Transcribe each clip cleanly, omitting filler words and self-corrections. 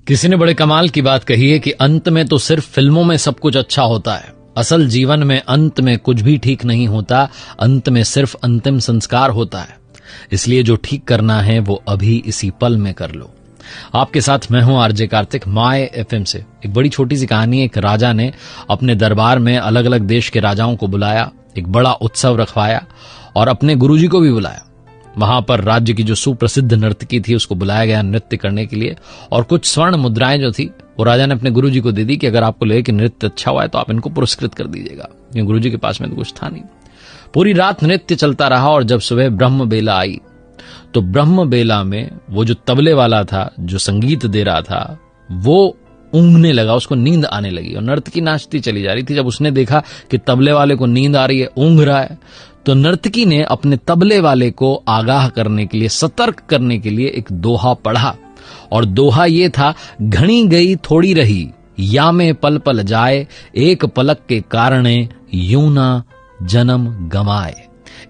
किसी ने बड़े कमाल की बात कही है कि अंत में तो सिर्फ फिल्मों में सब कुछ अच्छा होता है। असल जीवन में अंत में कुछ भी ठीक नहीं होता, अंत में सिर्फ अंतिम संस्कार होता है। इसलिए जो ठीक करना है वो अभी इसी पल में कर लो। आपके साथ मैं हूं आरजे कार्तिक, माय एफएम से। एक बड़ी छोटी सी कहानी। एक राजा ने अपने दरबार में अलग अलग देश के राजाओं को बुलाया, एक बड़ा उत्सव रखवाया और अपने गुरुजी को भी बुलाया। वहां पर राज्य की जो सुप्रसिद्ध नर्तकी थी उसको बुलाया गया नृत्य करने के लिए, और कुछ स्वर्ण मुद्राएं जो थी वो राजा ने अपने गुरुजी को दे दी कि अगर आपको लगे कि नृत्य अच्छा हुआ है तो आप इनको पुरस्कृत कर दीजिएगा, क्योंकि गुरुजी के पास में तो कुछ था नहीं। पूरी रात नृत्य चलता रहा और जब सुबह ब्रह्म बेला आई तो ब्रह्म बेला में वो जो तबले वाला था, जो संगीत दे रहा था, वो ऊँघने लगा, उसको नींद आने लगी और नर्तकी नाचती चली जा रही थी। जब उसने देखा कि तबले वाले को नींद आ रही है, ऊँघ रहा है, तो नर्तकी ने अपने तबले वाले को आगाह करने के लिए, सतर्क करने के लिए एक दोहा पढ़ा। और दोहा ये था, घनी गई थोड़ी रही, या में पल पल जाए, एक पलक के कारणे यूं ना जन्म गमाए,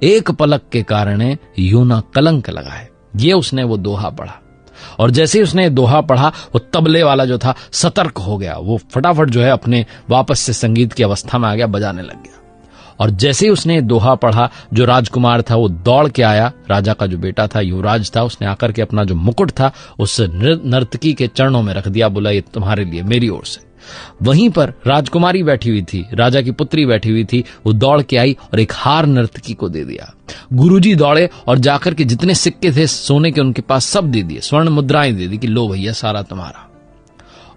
एक पलक के कारणे यूं ना कलंक लगाए। ये उसने वो दोहा पढ़ा और जैसे ही उसने दोहा पढ़ा वो तबले वाला जो था सतर्क हो गया। वो फटाफट जो है अपने वापस से संगीत की अवस्था में आ गया, बजाने लग गया। और जैसे ही उसने दोहा पढ़ा, जो राजकुमार था वो दौड़ के आया, राजा का जो बेटा था, युवराज था, उसने आकर के अपना जो मुकुट था उस नर्तकी के चरणों में रख दिया, बोला ये तुम्हारे लिए मेरी ओर से। वहीं पर राजकुमारी बैठी हुई थी, राजा की पुत्री बैठी हुई थी, वो दौड़ के आई और एक हार नर्तकी को दे दिया। गुरुजी दौड़े और जाकर के जितने सिक्के थे सोने के उनके पास सब दे दिए, स्वर्ण मुद्राएं दे दी कि लो भैया सारा तुम्हारा।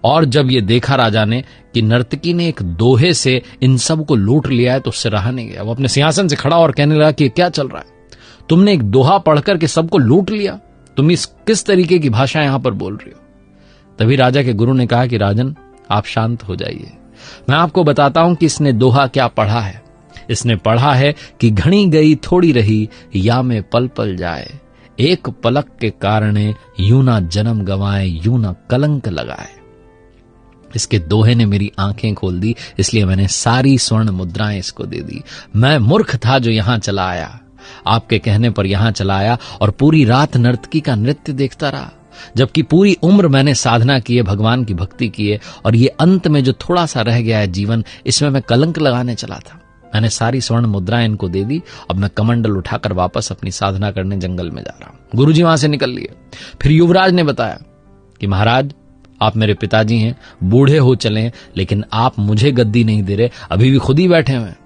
और जब ये देखा राजा ने कि नर्तकी ने एक दोहे से इन सब को लूट लिया है तो उससे रहा नहीं गया। वो अपने सिंहासन से खड़ा और कहने लगा कि क्या चल रहा है, तुमने एक दोहा पढ़कर के सबको लूट लिया, तुम इस किस तरीके की भाषा यहां पर बोल रही हो। तभी राजा के गुरु ने कहा कि राजन आप शांत हो जाइए, मैं आपको बताता हूं कि इसने दोहा क्या पढ़ा है। इसने पढ़ा है कि घनी गई थोड़ी रही, या में पल पल जाए, एक पलक के कारणे यूं ना जन्म गंवाए, यूं ना कलंक लगाए। इसके दोहे ने मेरी आंखें खोल दी, इसलिए मैंने सारी स्वर्ण मुद्राएं इसको दे दी। मैं मूर्ख था जो यहां चला आया, आपके कहने पर यहां चला आया और पूरी रात नर्तकी का नृत्य देखता रहा, जबकि पूरी उम्र मैंने साधना की है, भगवान की भक्ति की है, और ये अंत में जो थोड़ा सा रह गया है जीवन, इसमें मैं कलंक लगाने चला था। मैंने सारी स्वर्ण मुद्राएं इनको दे दी, अब मैं कमंडल उठाकर वापस अपनी साधना करने जंगल में जा रहा हूं। गुरुजी वहां से निकल लिए। फिर युवराज ने बताया कि महाराज आप मेरे पिताजी हैं, बूढ़े हो चले, लेकिन आप मुझे गद्दी नहीं दे रहे, अभी भी खुद ही बैठे हुए हैं,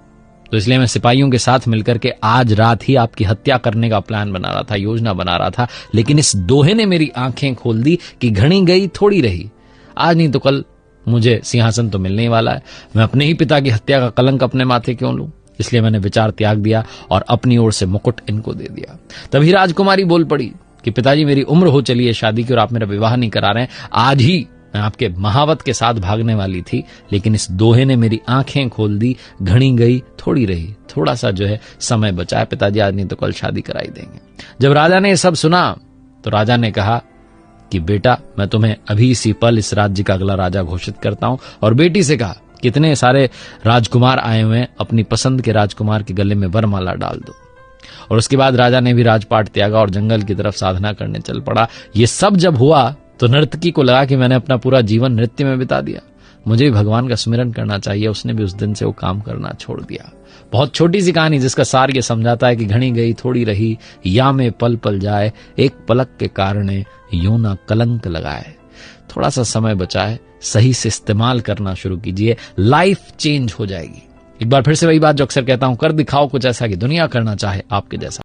तो इसलिए मैं सिपाहियों के साथ मिलकर के आज रात ही आपकी हत्या करने का प्लान बना रहा था, योजना बना रहा था। लेकिन इस दोहे ने मेरी आंखें खोल दी कि घनी गई थोड़ी रही, आज नहीं तो कल मुझे सिंहासन तो मिलने ही वाला है, मैं अपने ही पिता की हत्या का कलंक अपने माथे क्यों लूं। इसलिए मैंने विचार त्याग दिया और अपनी ओर से मुकुट इनको दे दिया। तभी राजकुमारी बोल पड़ी कि पिताजी मेरी उम्र हो चली है शादी की और आप मेरा विवाह नहीं करा रहे हैं, आज ही मैं आपके महावत के साथ भागने वाली थी, लेकिन इस दोहे ने मेरी आंखें खोल दी, घनी गई थोड़ी रही, थोड़ा सा जो है समय बचा है, पिताजी आज नहीं तो कल शादी कराई देंगे। जब राजा ने यह सब सुना तो राजा ने कहा कि बेटा मैं तुम्हें अभी इसी पल इस राज्य का अगला राजा घोषित करता हूं। और बेटी से कहा कितने सारे राजकुमार आए हुए हैं, अपनी पसंद के राजकुमार के गले में वरमाला डाल दो। और उसके बाद राजा ने भी राजपाट त्यागा और जंगल की तरफ साधना करने चल पड़ा। ये सब जब हुआ तो नर्तकी को लगा कि मैंने अपना पूरा जीवन नृत्य में बिता दिया, मुझे भी भगवान का स्मरण करना चाहिए। उसने भी उस दिन से वो काम करना छोड़ दिया। बहुत छोटी सी कहानी जिसका सार ये समझाता है कि घनी गई थोड़ी रही, या में पल पल जाए, एक पलक के कारणे यूं ना कलंक लगाए। थोड़ा सा समय बचाए, सही से इस्तेमाल करना शुरू कीजिए, लाइफ चेंज हो जाएगी। एक बार फिर से वही बात जो अक्सर कहता हूं, कर दिखाओ कुछ ऐसा कि दुनिया करना चाहे आपके जैसा।